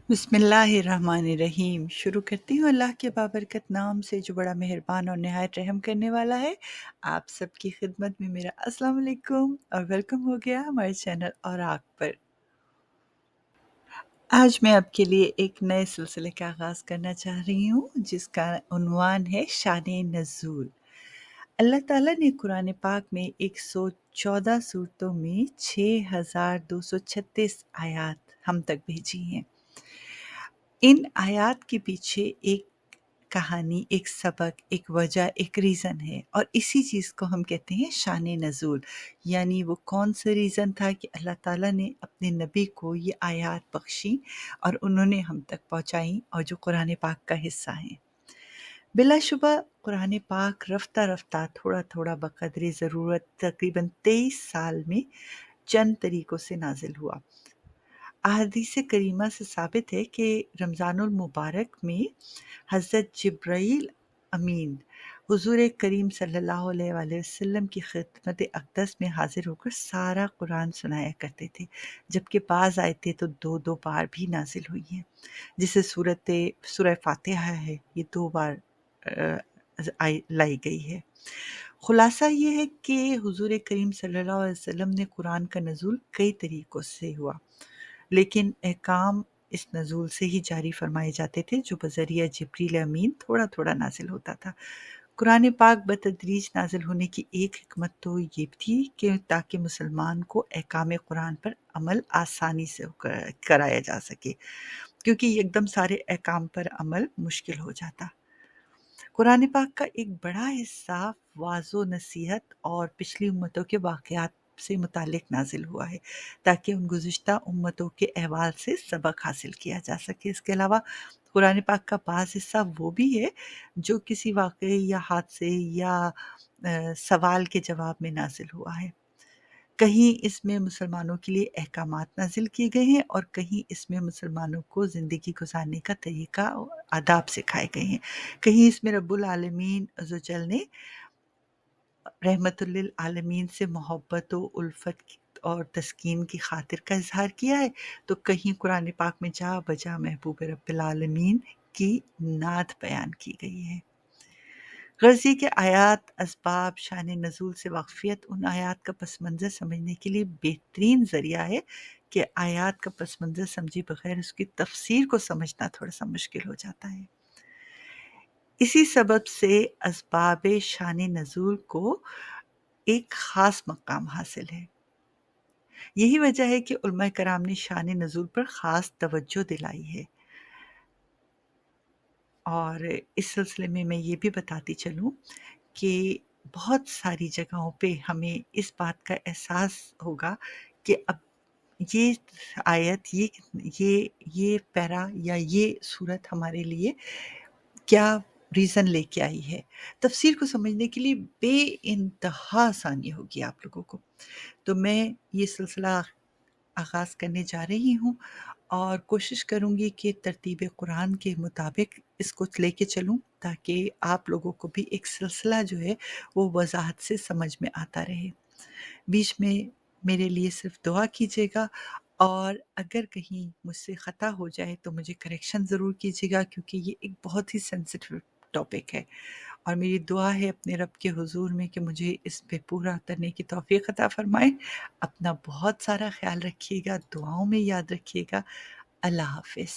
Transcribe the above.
बिस्मिल्लाहिर्रहमानिर्रहीम। शुरू करती हूँ अल्लाह के बाबरकत नाम से जो बड़ा मेहरबान और निहायत रहम करने वाला है। आप सबकी खिदमत में मेरा अस्सलाम वालेकुम और वेलकम हो गया हमारे चैनल और आग पर। आज मैं आपके लिए एक नए सिलसिले का आगाज़ करना चाह रही हूँ जिसका उन्वान है शान नज़ूल। अल्लाह ताला ने कुरान पाक में 114 सूरतों में 6236 आयात हम तक भेजी हैं। इन आयात के पीछे एक कहानी, एक सबक, एक वजह, एक रीज़न है और इसी चीज़ को हम कहते हैं शान नज़ूल। यानी वो कौन सा रीज़न था कि अल्लाह ताला ने अपने नबी को ये आयात बख्शी और उन्होंने हम तक पहुँचाई और जो कुरान पाक का हिस्सा हैं। बिलाशुबा कुरान पाक रफ्ता-रफ्ता, थोड़ा-थोड़ा बक़द्रे ज़रूरत तकरीबन 23 साल में चंद तरीक़ों से नाज़िल हुआ। अहादीस करीमा से साबित है कि रमज़ानुल मुबारक में हज़रत जिब्राईल अमीन हुज़ूर करीम सल्लल्लाहु अलैहि वसल्लम की खिदमत अक़दस में हाज़िर होकर सारा कुरान सुनाया करते थे, जबकि बाज़ आयतें तो 2-2 बार भी नाज़िल हुई हैं। जिसे सूरह फ़ातिहा है, ये 2 बार लाई गई है। खुलासा ये है कि हुज़ूर करीम सल्लल्लाहु अलैहि वसल्लम ने कुरान का नुज़ूल कई तरीक़ों से हुआ, लेकिन अहकाम इस नज़ूल से ही जारी फ़रमाए जाते थे जो बज़रिया जिब्रील अमीन थोड़ा-थोड़ा नाज़िल होता था। कुरान पाक बतदरीज नाज़िल होने की एक हिकमत तो ये थी कि ताकि मुसलमान को अहकाम कुरान पर अमल आसानी से कराया जा सके, क्योंकि एकदम सारे अहकाम पर अमल मुश्किल हो जाता। कुरान पाक का एक बड़ा हिस्सा वाज़ो नसीहत और पिछली उम्मतों के वाक़यात से मुतालिक नाज़िल हुआ है, ताकि उन गुज़िश्ता उम्मतों के अहवाल से सबक हासिल किया जा सके। इसके अलावा कुरान पाक का बाज़ हिस्सा वो भी है जो किसी वाक़ये या हादसे या सवाल के जवाब में नाज़िल हुआ है। कहीं इसमें मुसलमानों के लिए अहकामात नाज़िल किए गए हैं और कहीं इसमें मुसलमानों को ज़िंदगी गुज़ारने का तरीक़ा और आदाब सिखाए गए हैं। कहीं इसमें रब्बुल आलमीन अज़्ज़ व जल ने रहमतुल लिल आलमीन से मोहब्बत व उल्फ़त और तस्कीन की ख़ातिर का इज़हार किया है, तो कहीं कुरान पाक में जा बजा महबूब रब्बिल आलमीन की नात बयान की गई है। ग़र्ज़ ये कि आयात, असबाब, शान नज़ूल से वाक़फ़ियत उन आयात का पस मंज़र समझने के लिए बेहतरीन ज़रिया है कि आयात का पस मंज़र समझे बग़ैर उसकी तफ़सीर को समझना थोड़ा-सा मुश्किल हो जाता है। इसी सबब से असबाब शान नज़ूल को एक ख़ास मक़ाम हासिल है। यही वजह है कि उलमा कराम ने शान नज़ूल पर ख़ास तवज्जो दिलाई है। और इस सिलसिले में मैं ये भी बताती चलूँ कि बहुत सारी जगहों पे हमें इस बात का एहसास होगा कि अब ये आयत, ये पैरा या ये सूरत हमारे लिए क्या रीज़न लेके आई है। तफ़सीर को समझने के लिए बेइंतहा आसानी होगी आप लोगों को। तो मैं ये सिलसिला आगाज़ करने जा रही हूँ और कोशिश करूँगी कि तरतीब कुरान के मुताबिक इसको लेके चलूँ, ताकि आप लोगों को भी एक सिलसिला जो है वो वज़ाहत से समझ में आता रहे। बीच में मेरे लिए सिर्फ़ दुआ कीजिएगा और अगर कहीं मुझसे ख़ता हो जाए तो मुझे करेक्शन ज़रूर कीजिएगा, क्योंकि ये एक बहुत ही सेंसिटिव टॉपिक है और मेरी दुआ है अपने रब के हुज़ूर में कि मुझे इस पे पूरा उतरने की तौफ़ीक़ अता फ़रमाए। अपना बहुत सारा ख़्याल रखिएगा, दुआओं में याद रखिएगा। अल्लाह हाफ़िज़।